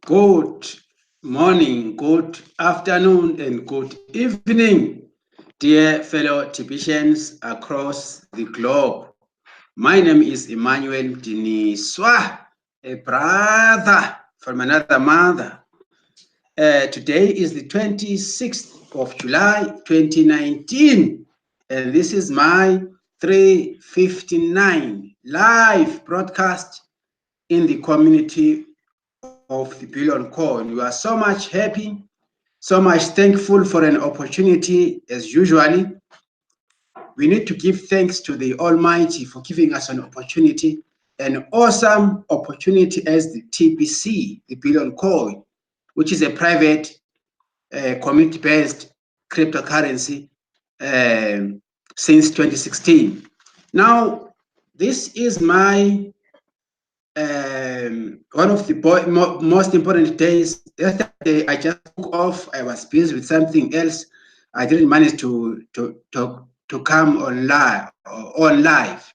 Good morning, good afternoon, and good evening, dear fellow Tibetan across the globe. My name is Emmanuel Diniswa, a brother from another mother. Today is the 26th of July 2019, and this is my 359 live broadcast in the community of the Billion Coin. We are so much happy, so much thankful for an opportunity as usually. We need to give thanks to the Almighty for giving us an opportunity, an awesome opportunity as the TBC, the Billion Coin, which is a private community-based cryptocurrency since 2016. Now, this is my one of the most important days. Yesterday, I just took off. I was busy with something else. I didn't manage to come on live.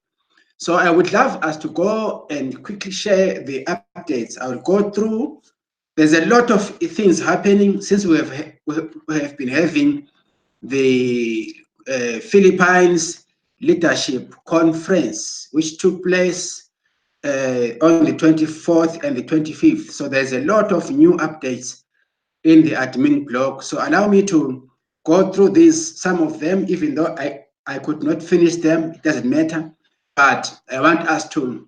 So I would love us to go and quickly share the updates. I will go through. There's a lot of things happening since we have been having the Philippines Leadership Conference, which took place on the 24th and the 25th. So there's a lot of new updates in the admin blog. So allow me to go through these, some of them, even though I could not finish them, it doesn't matter. But I want us to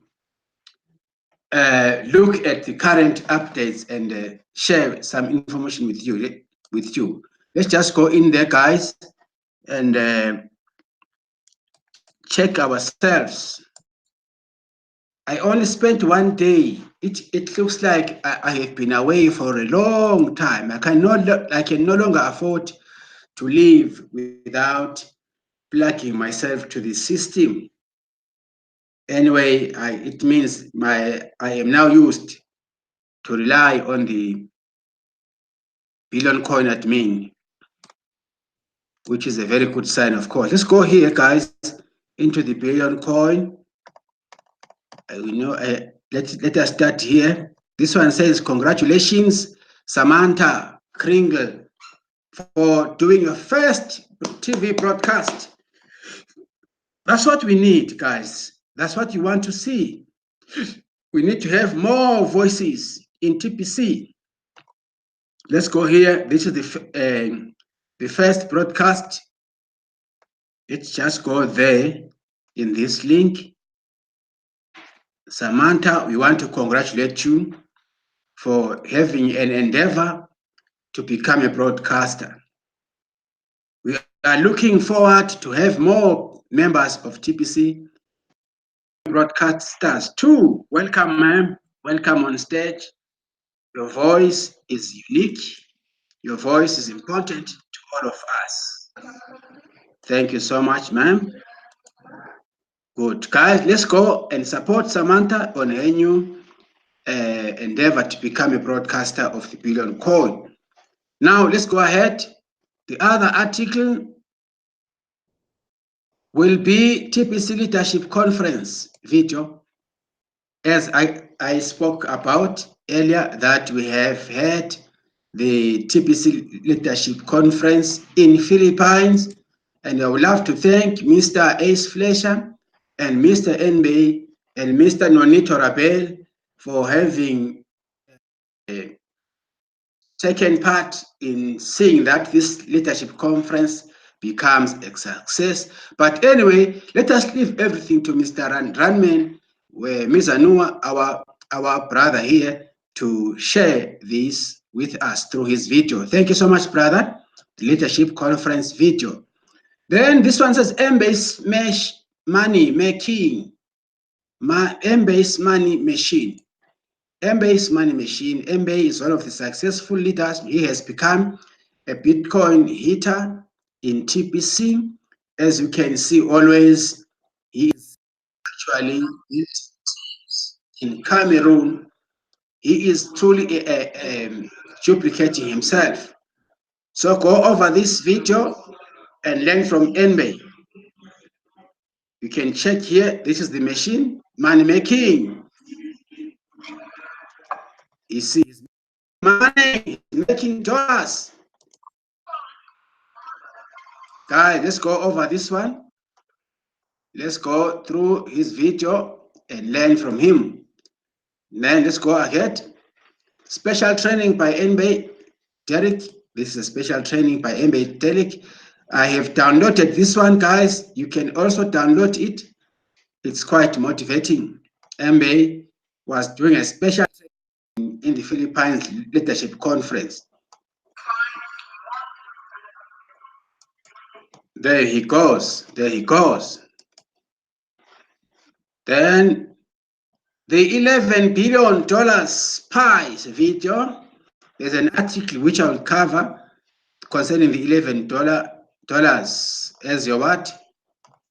look at the current updates and share some information with you. Let's just go in there, guys, and check ourselves. I only spent one day. It looks like I have been away for a long time. I can no longer afford to live without plugging myself to the system. Anyway, it means I am now used to rely on the Billion Coin admin, which is a very good sign, of course. Let's go here, guys, into the Billion Coin. Let us start here. This one says, congratulations, Samantha Kringle, for doing your first TV broadcast. That's what we need, guys. That's what you want to see. We need to have more voices in TPC. Let's go here. This is the first broadcast. Let's just go there in this link. Samantha, we want to congratulate you for having an endeavor to become a broadcaster. We are looking forward to have more members of TPC broadcasters too. Welcome, ma'am. Welcome on stage. Your voice is unique. Your voice is important to all of us. Thank you so much, ma'am. Good. Guys, let's go and support Samantha on her new endeavor to become a broadcaster of the Billion Coin. Now, let's go ahead. The other article will be TPC Leadership Conference video. As I spoke about earlier, that we have had the TPC Leadership Conference in Philippines, and I would love to thank Mr. Ace Fletcher and Mr. Nbe and Mr. Nonito Rabel for having taken part in seeing that this leadership conference becomes a success. But anyway, let us leave everything to Mr. Ranman Mizanua, our brother here, to share this with us through his video. Thank you so much, brother. The leadership conference video. Then this one says Embase Mesh Money Making. Embase Money Machine. Embase Money Machine. Embase is one of the successful leaders. He has become a Bitcoin hitter in TPC. As you can see, always he is actually in Cameroon. He is truly duplicating himself. So go over this video and learn from Enbay. You can check here. This is the machine, money making. You see, money, making dollars. Guys, let's go over this one. Let's go through his video and learn from him. Then let's go ahead. Special training by Mbe Derek. This is a special training by Mbe Derek. I have downloaded this one, guys. You can also download it. It's quite motivating. Mbe was doing a special training in the Philippines Leadership Conference. There he goes. There he goes. Then the $11 billion spies video. There's an article which I will cover concerning the $11 as your what?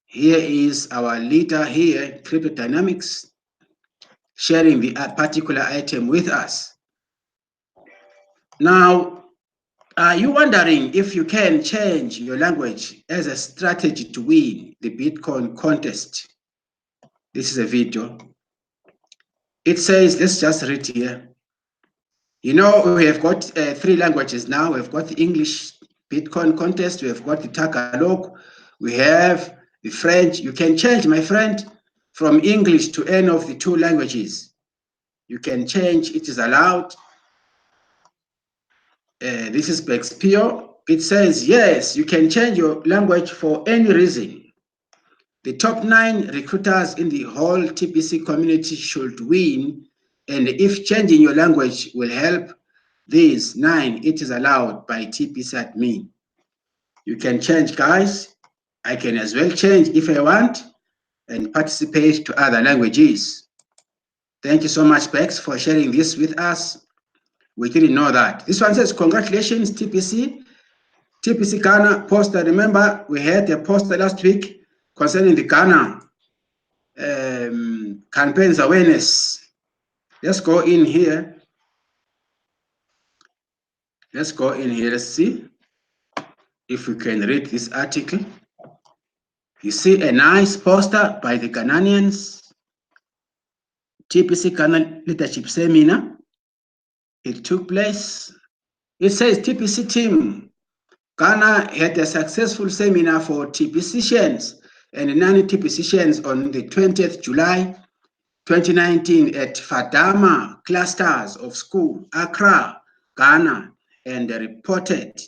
Here is our leader here, Crypto Dynamics, sharing the particular item with us. Now, are you wondering if you can change your language as a strategy to win the Bitcoin contest? This is a video. It says, let's just read here. You know, we have got 3 languages now. We've got the English Bitcoin contest. We have got the Tagalog. We have the French. You can change, my friend, from English to any of the 2 languages. You can change. It is allowed. This is Bexpio. It says, yes, you can change your language for any reason. The top 9 recruiters in the whole TPC community should win. And if changing your language will help these 9, it is allowed by TPC admin. You can change, guys. I can as well change if I want and participate to other languages. Thank you so much, Bex, for sharing this with us. We didn't know that. This one says, congratulations, TPC. TPC Ghana poster. Remember, we had a poster last week concerning the Ghana campaigns awareness. Let's go in here. Let's go in here. Let's see if we can read this article. You see a nice poster by the Ghanaians. TPC Ghana Leadership Seminar. It took place. It says TPC team. Ghana had a successful seminar for TPCians and non-TPCians on the 20th July 2019 at Fadama clusters of school, Accra, Ghana, and reported,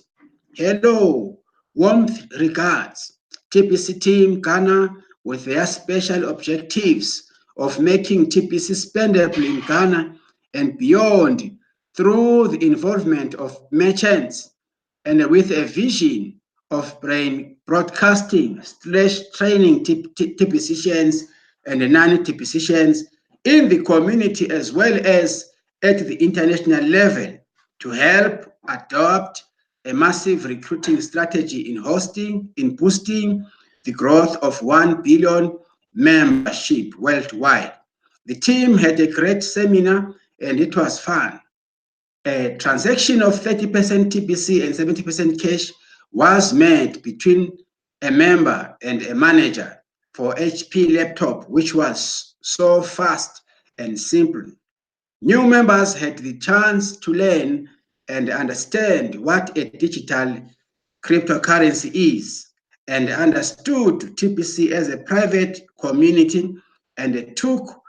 hello, warmth regards, TPC team Ghana with their special objectives of making TPC spendable in Ghana and beyond through the involvement of merchants and with a vision of brain broadcasting / training TPCians and non-TPCians in the community as well as at the international level to help adopt a massive recruiting strategy in boosting the growth of 1 billion membership worldwide. The team had a great seminar and it was fun. A transaction of 30% TPC and 70% cash was made between a member and a manager for HP laptop, which was so fast and simple. New members had the chance to learn and understand what a digital cryptocurrency is and understood TPC as a private community and took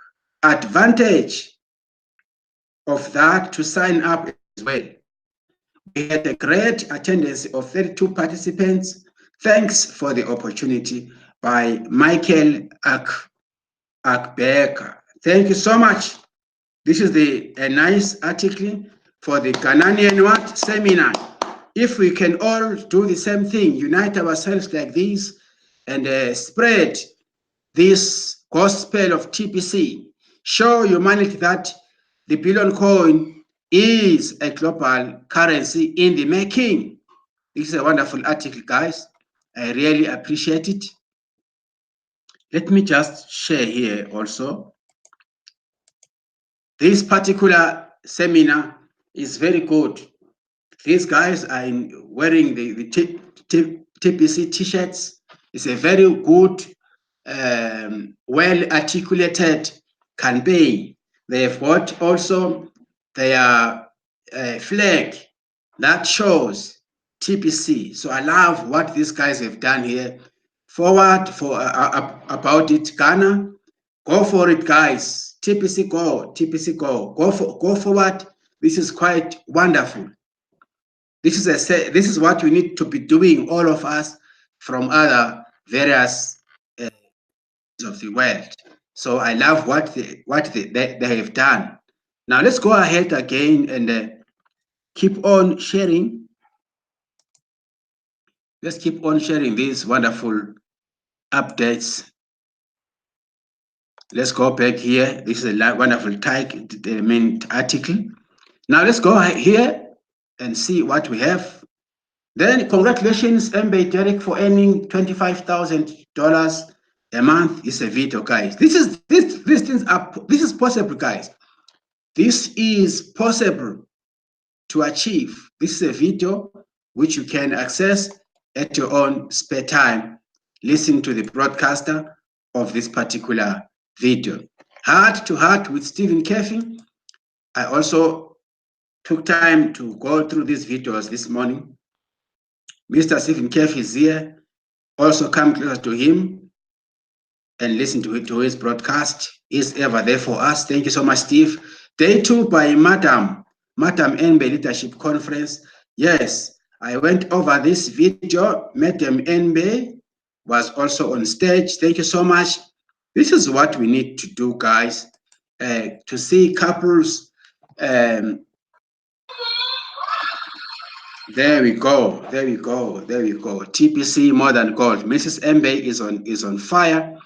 advantage of that to sign up as well. We had a great attendance of 32 participants. Thanks for the opportunity by Michael Akbeker. Thank you so much. This is a nice article for the Ghanaian what seminar. If we can all do the same thing, unite ourselves like this and spread this gospel of TPC, show humanity that the Billion Coin is a global currency in the making. This is a wonderful article, guys. I really appreciate it. Let me just share here also. This particular seminar is very good. These guys are wearing the TPC t-shirts. It's a very good, well-articulated campaign. They have got also their flag that shows TPC. So I love what these guys have done here. Forward for about it, Ghana. Go for it, guys. TPC go, TPC go. Go forward. This is quite wonderful. This is what we need to be doing, all of us, from other various of the world. So I love what they have done. Now let's go ahead again and keep on sharing. Let's keep on sharing these wonderful updates. Let's go back here. This is a wonderful the main article. Now let's go here and see what we have. Then congratulations, MB Derek, for earning $25,000 a month. It's a video, guys. This is possible, guys. This is possible to achieve. This is a video which you can access at your own spare time. Listen to the broadcaster of this particular video. Heart to Heart with Stephen Kefi. I also took time to go through these videos this morning. Mr. Stephen Kefi is here. Also come closer to him and listen to his broadcast. He's ever there for us. Thank you so much, Steve. Day 2 by Madam NB Leadership Conference. Yes, I went over this video. Madam NB was also on stage. Thank you so much. This is what we need to do, guys, to see couples. There we go. There we go. There we go. TPC More Than Gold. Mrs. Mbe is on fire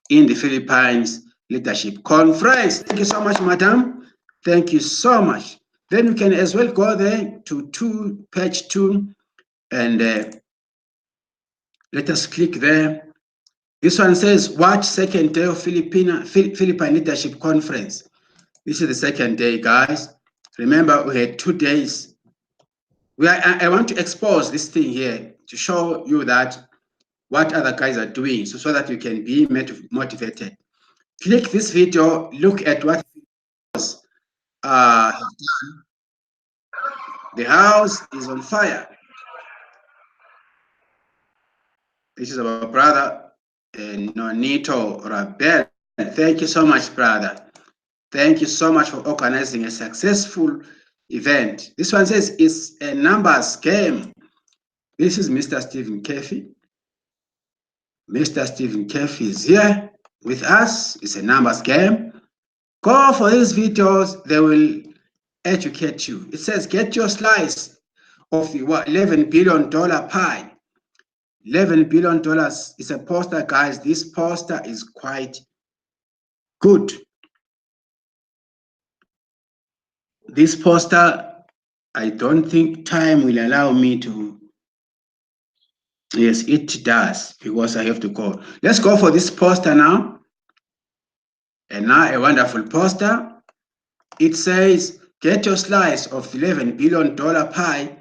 in the Philippines Leadership Conference. Thank you so much, madam. Thank you so much. Then we can as well go there to page 2, and let us click there. This one says, watch second day of Philippine Leadership Conference. This is the second day, guys. Remember, we had 2 days. I want to expose this thing here to show you that what other guys are doing, so that you can be motivated. Click this video, look at what the house is on fire. This is our brother Nonito Rabel. Thank you so much, brother. Thank you so much for organizing a successful event. This one says it's a numbers game. This is Mr. Stephen Kefi. Mr. Stephen Kefi is here with us. It's a numbers game. Go for these videos. They will educate you. It says, get your slice of the $11 billion pie. $11 billion is a poster, guys. This poster is quite good. This poster, I don't think time will allow me to. Yes, it does, because I have to go. Let's go for this poster now. And now a wonderful poster. It says, get your slice of the $11 billion pie.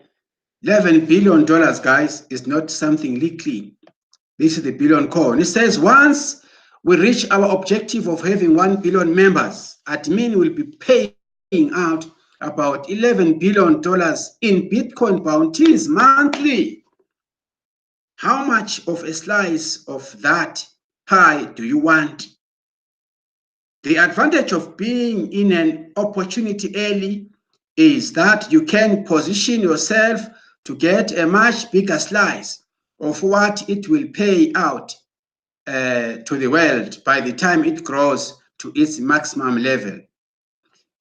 $11 billion, guys, is not something liquid. This is the billion coin. It says, once we reach our objective of having 1 billion members, admin will be paying out about $11 billion in Bitcoin bounties monthly. How much of a slice of that pie do you want? The advantage of being in an opportunity early is that you can position yourself to get a much bigger slice of what it will pay out to the world by the time it grows to its maximum level.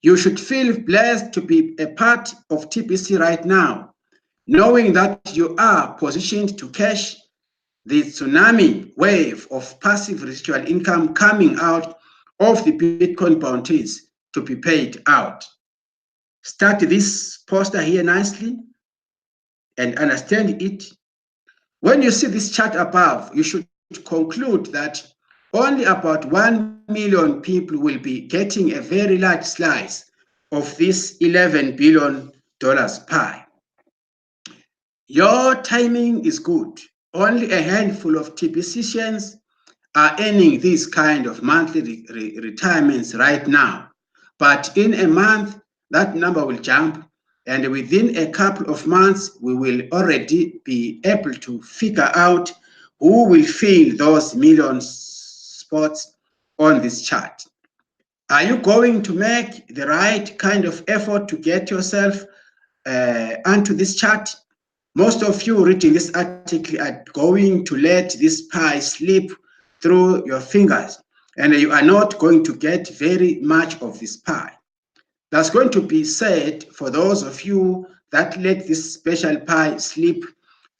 You should feel blessed to be a part of TPC right now, knowing that you are positioned to catch the tsunami wave of passive residual income coming out of the Bitcoin bounties to be paid out. Start this poster here nicely and understand it. When you see this chart above, you should conclude that only about 1 million people will be getting a very large slice of this $11 billion pie. Your timing is good. Only a handful of TPCians are earning this kind of monthly retirements right now. But in a month, that number will jump And within a couple of months, we will already be able to figure out who will fill those million spots on this chart. Are you going to make the right kind of effort to get yourself onto this chart? Most of you reading this article are going to let this pie slip through your fingers, and you are not going to get very much of this pie. That's going to be said for those of you that let this special pie slip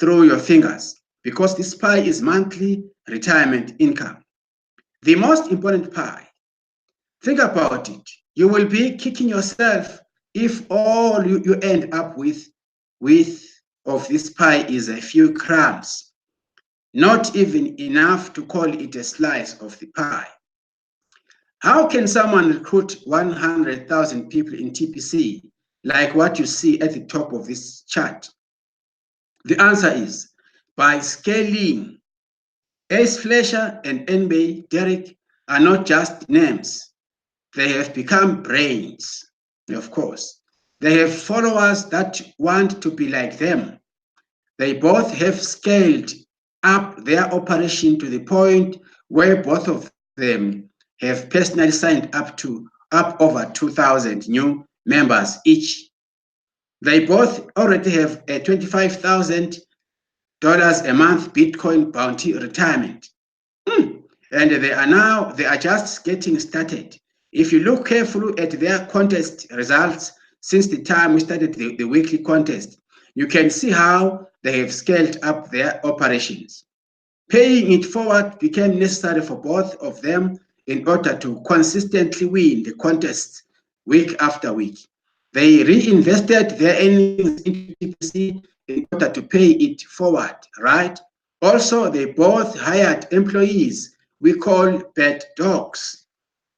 through your fingers, because this pie is monthly retirement income. The most important pie, think about it. You will be kicking yourself if all you end up with of this pie is a few crumbs, not even enough to call it a slice of the pie. How can someone recruit 100,000 people in TPC like what you see at the top of this chart? The answer is by scaling. Ace Fletcher and Nbe Derek are not just names. They have become brains, of course. They have followers that want to be like them. They both have scaled up their operation to the point where both of them have personally signed up over 2,000 new members each. They both already have a $25,000 a month Bitcoin bounty retirement. And they are just getting started. If you look carefully at their contest results since the time we started the weekly contest, you can see how they have scaled up their operations. Paying it forward became necessary for both of them in order to consistently win the contests week after week. They reinvested their earnings into TPC in order to pay it forward, right? Also, they both hired employees we call bed dogs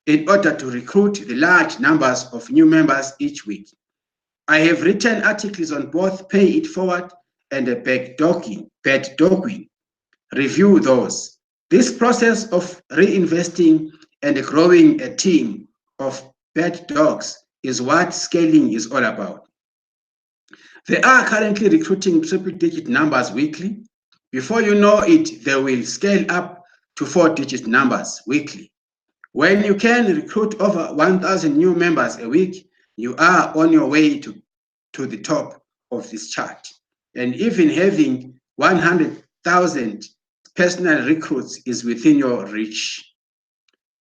in order to recruit the large numbers of new members each week. I have written articles on both pay it forward and bed dogging. Review those. This process of reinvesting and growing a team of bed dogs is what scaling is all about. They are currently recruiting triple-digit numbers weekly. Before you know it, they will scale up to 4-digit numbers weekly. When you can recruit over 1,000 new members a week, you are on your way to the top of this chart. And even having 100,000 personal recruits is within your reach.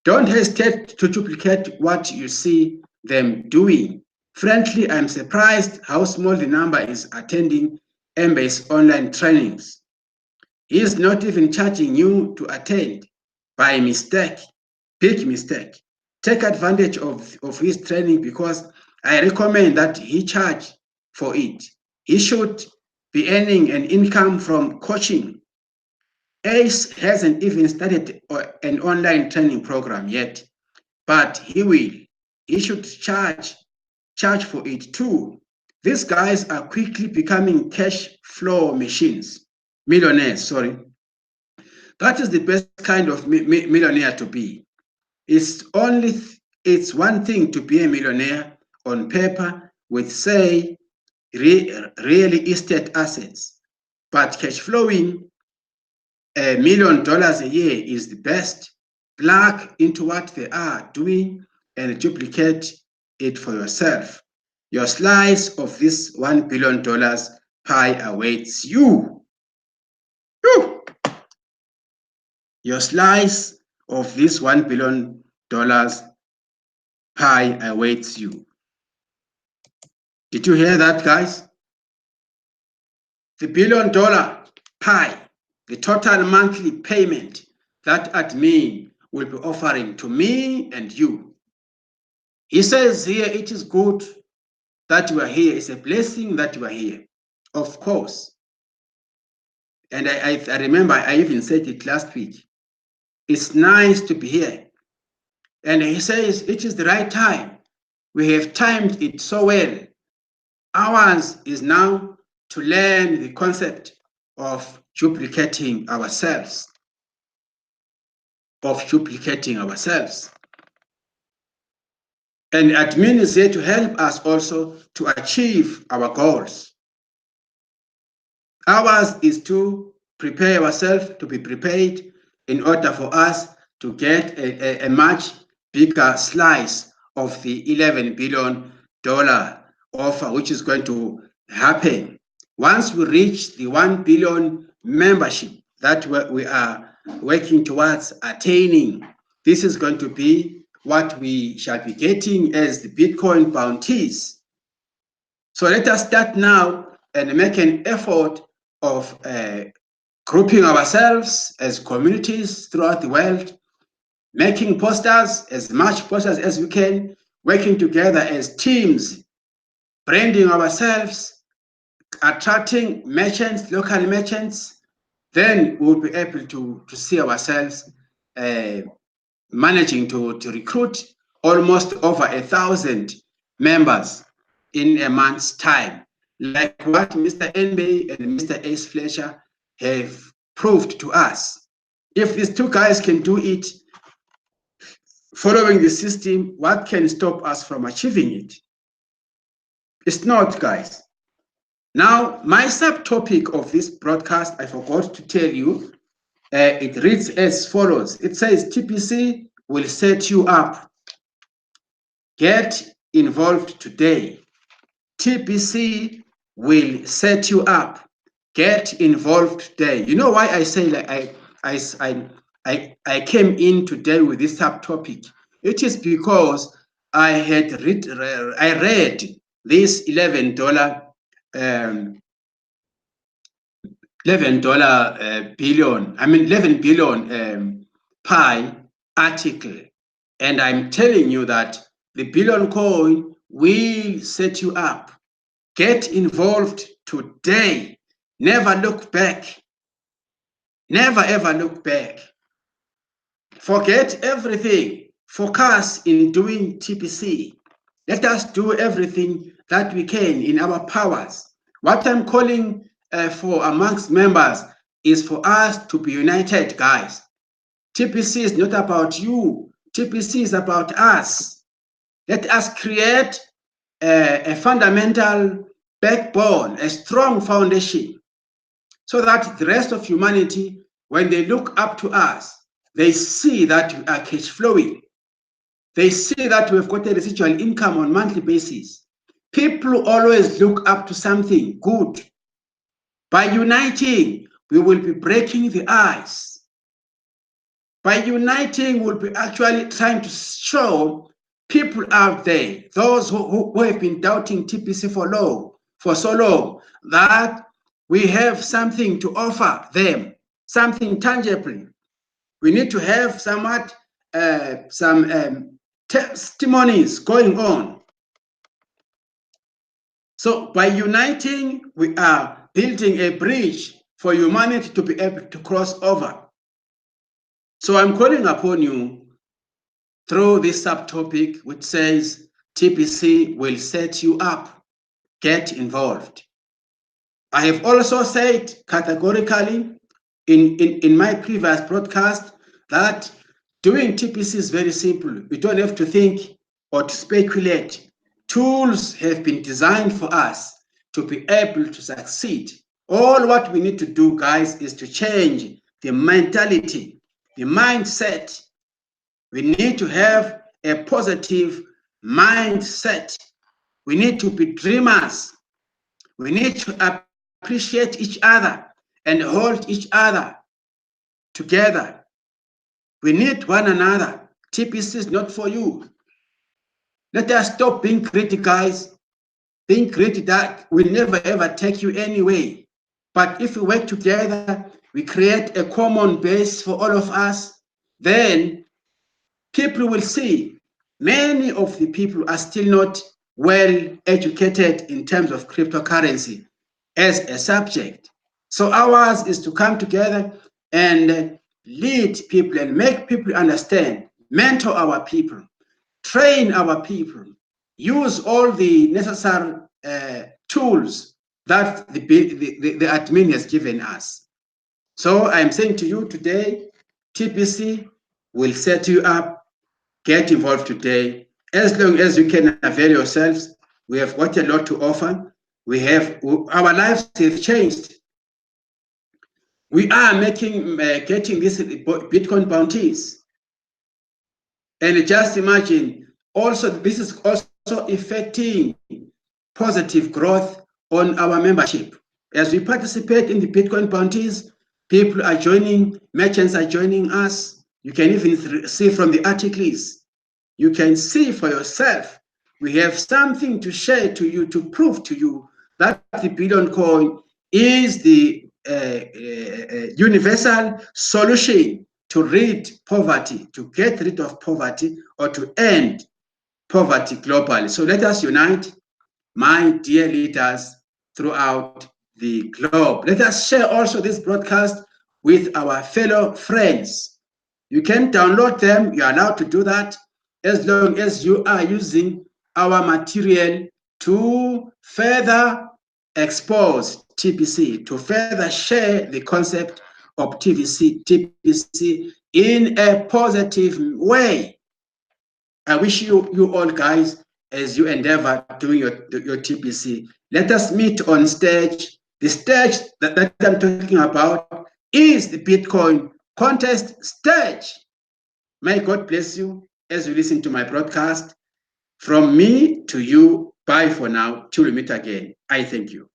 Don't hesitate to duplicate what you see them doing. Frankly, I'm surprised how small the number is attending Mbe's online trainings. He is not even charging you to attend by mistake. Big mistake. Take advantage of his training, because I recommend that he charge for it. He should be earning an income from coaching. Ace hasn't even started an online training program yet, but he will. He should charge for it too. These guys are quickly becoming cash flow millionaires, sorry. That is the best kind of millionaire to be. It's one thing to be a millionaire on paper with, say, real estate assets, but cash flowing $1 million a year is the best. Plug into what they are doing and duplicate it for yourself. Your slice of this $1 billion pie awaits you. Whew. Your slice of this $1 billion pie awaits you. Did you hear that, guys? The $1 billion pie, the total monthly payment that admin will be offering to me and you. He says here, it is good that you are here. It's a blessing that you are here, of course. And I remember I even said it last week. It's nice to be here. And he says it is the right time. We have timed it so well. Ours is now to learn the concept of duplicating ourselves. And admin is here to help us also to achieve our goals. Ours is to prepare ourselves, to be prepared in order for us to get a much bigger slice of the $11 billion offer, which is going to happen. Once we reach the 1 billion membership that we are working towards attaining, this is going to be what we shall be getting as the Bitcoin bounties. So let us start now and make an effort of grouping ourselves as communities throughout the world, making posters, as much posters as we can, working together as teams, branding ourselves, attracting merchants, local merchants. Then we'll be able to see ourselves managing to recruit almost over 1,000 members in a month's time, like what Mr. Enbey and Mr. Ace Fletcher have proved to us. If these two guys can do it, following the system, what can stop us from achieving it? It's not, guys. Now, my subtopic of this broadcast, I forgot to tell you, it reads as follows. It says TPC will set you up. Get involved today. TPC will set you up. Get involved today. You know why I say like I came in today with this subtopic? It is because I had read this $11 billion, I mean 11 billion pi article, and I'm telling you that the billion coin will set you up. Get involved today. Never look back. Never ever look back. Forget everything. Focus in doing TPC. Let us do everything that we can in our powers. What I'm calling for amongst members is for us to be united, guys. TPC is not about you. TPC is about us. Let us create a fundamental backbone, a strong foundation, so that the rest of humanity, when they look up to us, they see that we are cash flowing. They see that we've got a residual income on a monthly basis. People always look up to something good. By uniting, we will be breaking the ice. By uniting, we'll be actually trying to show people out there, those who have been doubting TPC for so long, that we have something to offer them, something tangible. We need to have somewhat some testimonies going on. So by uniting, we are building a bridge for humanity to be able to cross over. So I'm calling upon you through this subtopic, which says TPC will set you up. Get involved. I have also said categorically in my previous broadcast that doing TPC is very simple. We don't have to think or to speculate. Tools have been designed for us to be able to succeed. All what we need to do, guys, is to change the mentality, the mindset. We need to have a positive mindset. We need to be dreamers. We need to appreciate each other and hold each other together. We need one another. TPC is not for you. Let us stop being greedy, guys. Being greedy, that will never ever take you anywhere. But if we work together, we create a common base for all of us, then people will see. Many of the people are still not well educated in terms of cryptocurrency as a subject. So ours is to come together and lead people and make people understand, mentor our people, train our people, use all the necessary tools that the admin has given us. So I'm saying to you today, TPC will set you up. Get involved today. As long as you can avail yourselves, we have got a lot to offer. Our lives have changed. We are getting these Bitcoin bounties. And just imagine, also, this is also affecting positive growth on our membership. As we participate in the Bitcoin bounties, people are joining, merchants are joining us. You can even see from the articles. You can see for yourself. We have something to share to you, to prove to you that the Billion Coin is the universal solution to rid poverty, to get rid of poverty, or to end poverty globally. So let us unite, my dear leaders, throughout the globe. Let us share also this broadcast with our fellow friends. You can download them. You are allowed to do that as long as you are using our material to further expose TBC, to further share the concept of TBC in a positive way. I wish you all guys, as you endeavor doing your TBC, let us meet on stage. The stage that I'm talking about is the Bitcoin contest stage. May God bless you as you listen to my broadcast. From me to you, bye for now. Till we meet again. I thank you.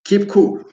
Keep cool.